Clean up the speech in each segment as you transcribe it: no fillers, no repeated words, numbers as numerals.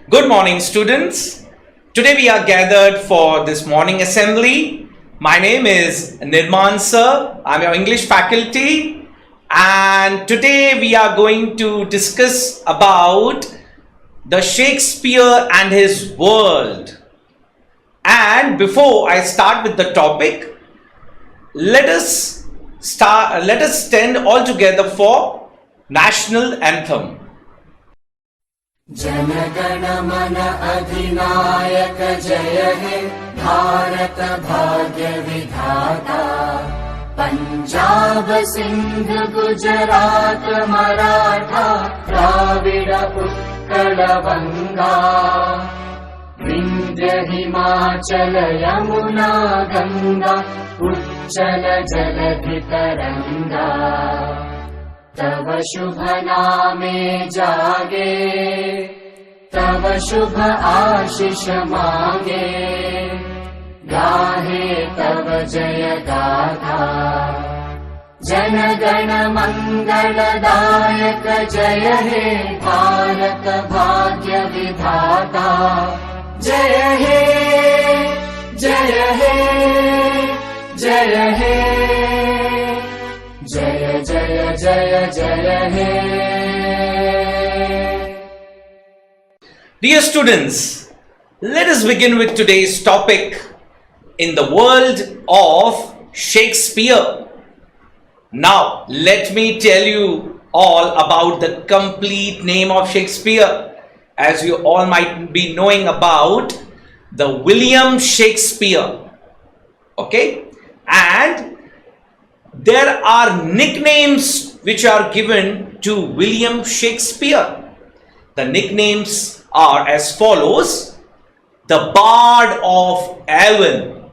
Good morning, students. Today we are gathered for this morning assembly. My name is Nirman sir. I'm your English faculty, and today we are going to discuss about the Shakespeare and his world. And before I start with the topic, let us stand all together for national anthem. जनगण मन अधिनायक जय हे भारत भाग्य विधाता पंजाब सिंध गुजरात मराठा द्राविड उत्कल बंगा विंध्य हिमाचल यमुना गंगा उच्चल जलधि तरंगा तव शुभ नामे जागे तव शुभ आशीष मांगे गाहे तव जय गाथा जन गण मंगलदायक जय हे भारत भाग्य विधाता जय हे जय हे जय हे जय जय जय जय हे. Dear students, let us begin with today's topic in the world of Shakespeare. Now, let me tell you all about the complete name of Shakespeare. As you all might be knowing about the William Shakespeare. Okay? And there are nicknames which are given to William Shakespeare. The nicknames are as follows: the Bard of Avon,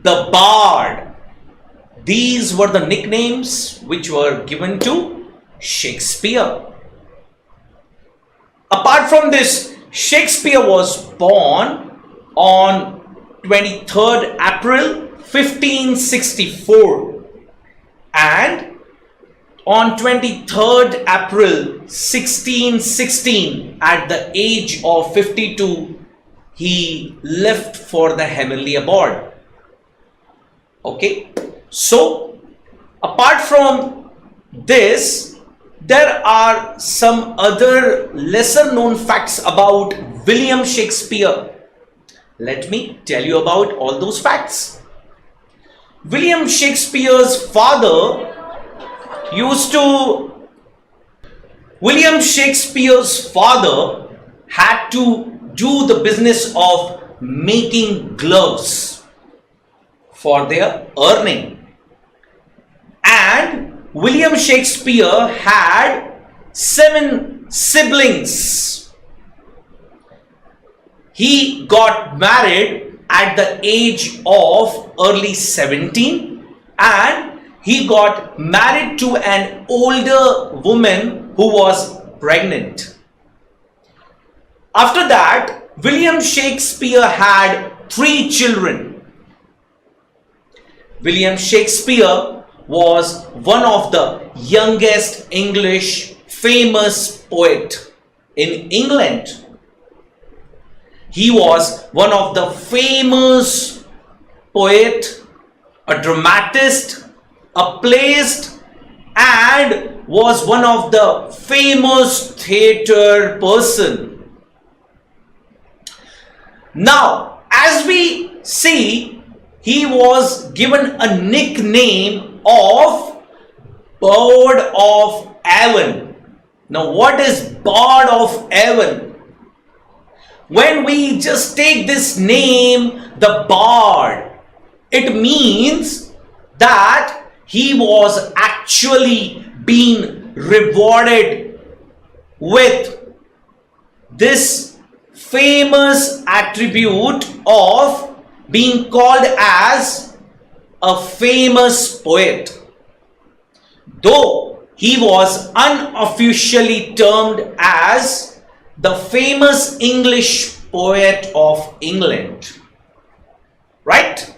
the Bard. These were the nicknames which were given to Shakespeare. Apart from this, Shakespeare was born on 23rd April 1564, and on 23rd April 1616, at the age of 52, he left for the heavenly abode. Okay, so apart from this, there are some other lesser known facts about William Shakespeare. Let me tell you about all those facts. William Shakespeare's father had to do the business of making gloves for their earning. And William Shakespeare had 7 siblings. He got married at the age of early 17, and he got married to an older woman who was pregnant. After that, William Shakespeare had 3 children. William Shakespeare was one of the youngest English famous poet in England. He was one of the famous poet, a dramatist, a playist, and was one of the famous theatre person. Now, as we see, he was given a nickname of Bard of Avon. Now, what is Bard of Avon? When we just take this name, the Bard, it means that he was actually being rewarded with this famous attribute of being called as a famous poet. Though he was unofficially termed as the famous English poet of England. Right?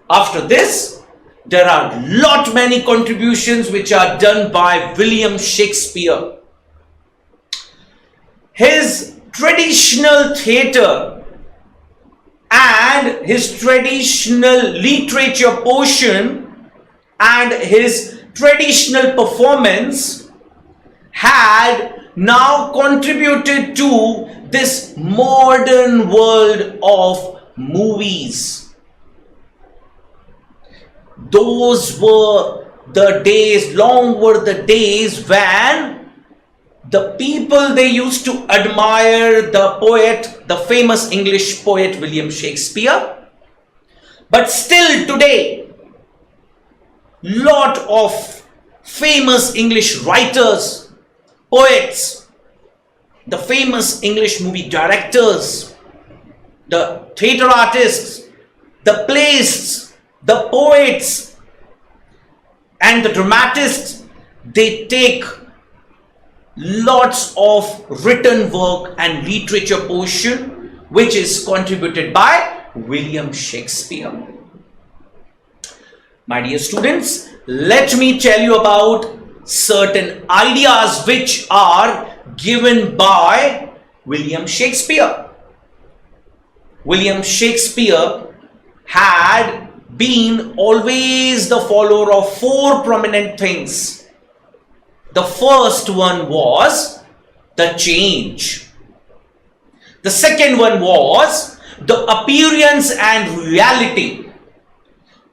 After this, there are many contributions which are done by William Shakespeare. His traditional theatre and his traditional literature portion and his traditional performance had now contributed to this modern world of movies. Those were the days, long were the days when the people, they used to admire the poet, the famous English poet William Shakespeare. But still today, lot of famous English writers, poets, the famous English movie directors, the theatre artists, the playists, the poets, and the dramatists, they take lots of written work and literature portion which is contributed by William Shakespeare. My dear students, let me tell you about certain ideas which are given by William Shakespeare. William Shakespeare had been always the follower of four prominent things. The first one was the change. The second one was the appearance and reality.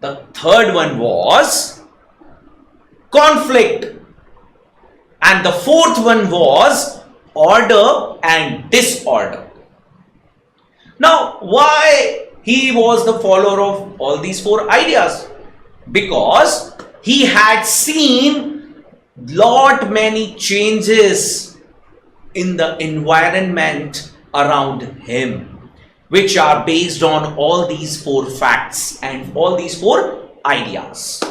The third one was conflict. And the fourth one was order and disorder. Now, why he was the follower of all these four ideas? Because he had seen lot many changes in the environment around him, which are based on all these four facts and all these four ideas.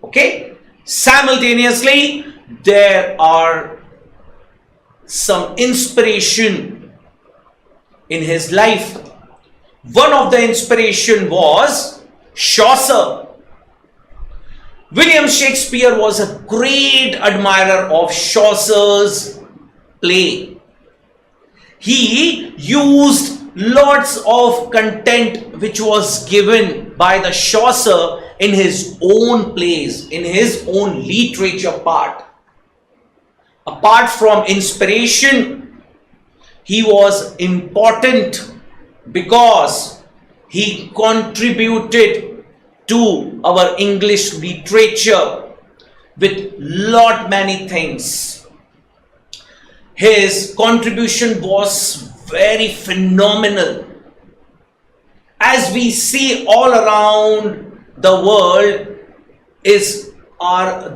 Okay, simultaneously there are some inspiration in his life. One of the inspiration was Chaucer. William Shakespeare was a great admirer of Chaucer's play. He used lots of content which was given by the Chaucer in his own plays, in his own literature part. Apart from inspiration, he was important because he contributed to our English literature with lot many things. His contribution was very phenomenal. As we see all around the world,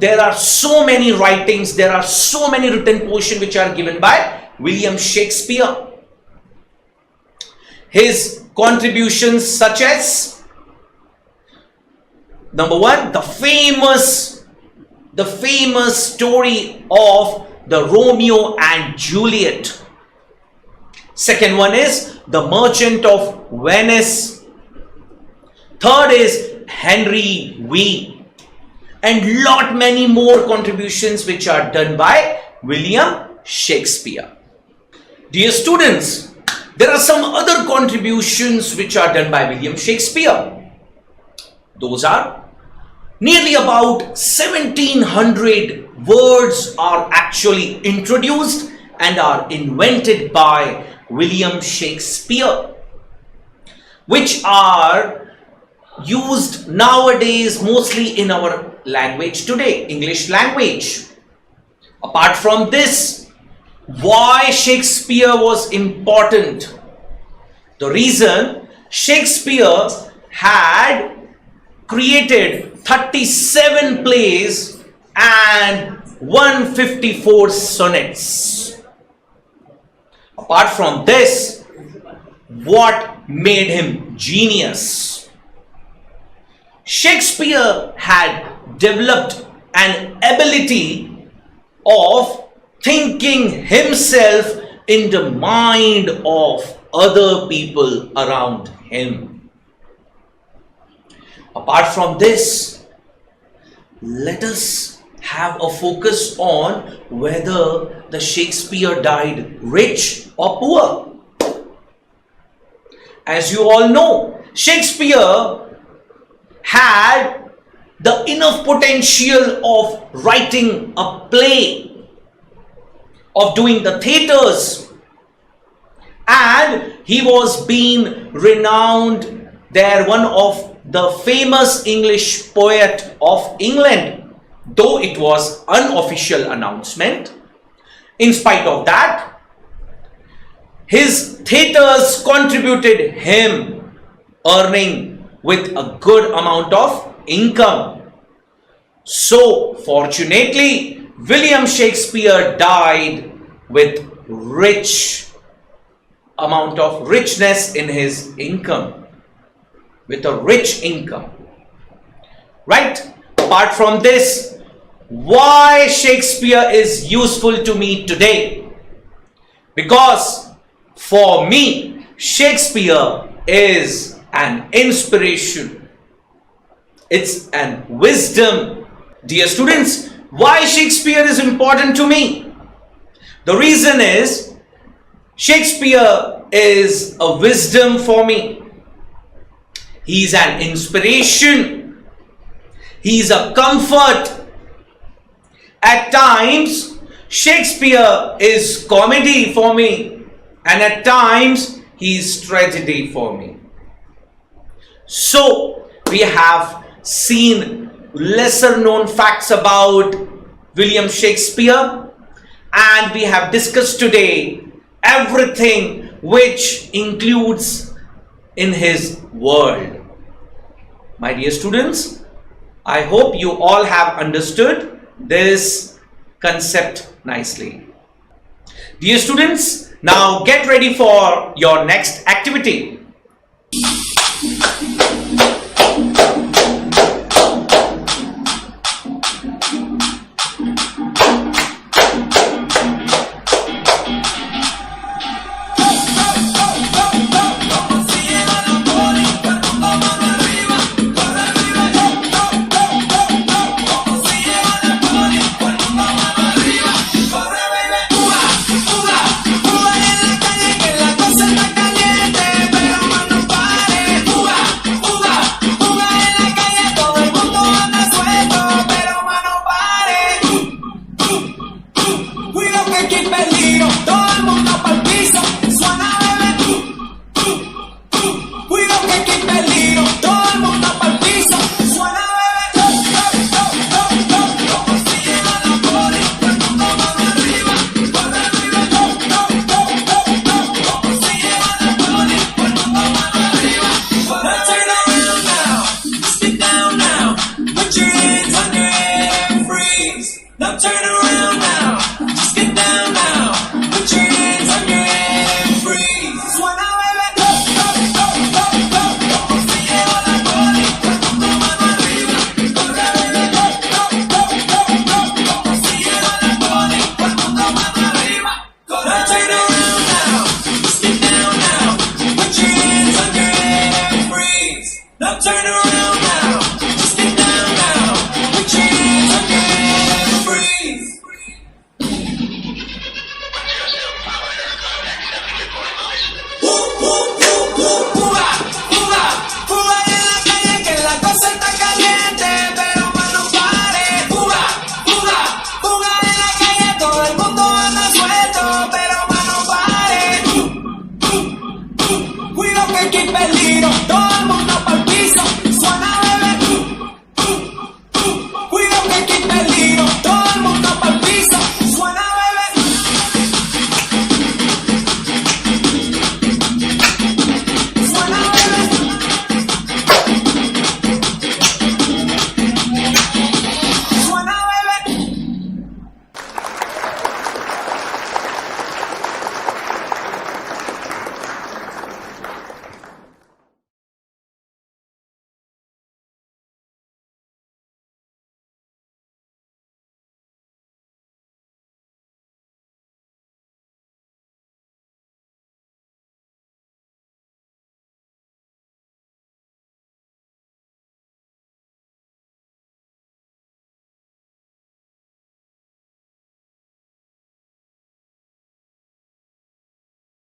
there are so many writings, there are so many written portions which are given by William Shakespeare. His contributions such as, number one, the famous story of the Romeo and Juliet. Second one is the Merchant of Venice. Third is Henry V. And lot many more contributions which are done by William Shakespeare. Dear students, there are some other contributions which are done by William Shakespeare. Those are nearly about 1700 words are actually introduced and are invented by William Shakespeare, which are used nowadays mostly in our language today, English language. Apart from this, why Shakespeare was important? The reason, Shakespeare had created 37 plays and 154 sonnets. Apart from this, what made him genius? Shakespeare had developed an ability of thinking himself in the mind of other people around him. Apart from this, let us have a focus on whether the Shakespeare died rich or poor. As you all know, Shakespeare had the enough potential of writing a play, of doing the theatres, and he was being renowned there, one of the famous English poet of England, though it was unofficial announcement. In spite of that, his theatres contributed him earning with a good amount of income. So fortunately, William Shakespeare died with rich amount of richness in his income, with a rich income. Right? Apart from this, why Shakespeare is useful to me today? Because for me, Shakespeare is an inspiration. It's an wisdom. Dear students, why Shakespeare is important to me? The reason is Shakespeare is a wisdom for me. He's an inspiration. He's a comfort. At times, Shakespeare is comedy for me, and at times, he's tragedy for me. So, we have seen lesser known facts about William Shakespeare, and we have discussed today everything which includes in his world. My dear students, I hope you all have understood this concept nicely. Dear students, now get ready for your next activity. Now turn around now.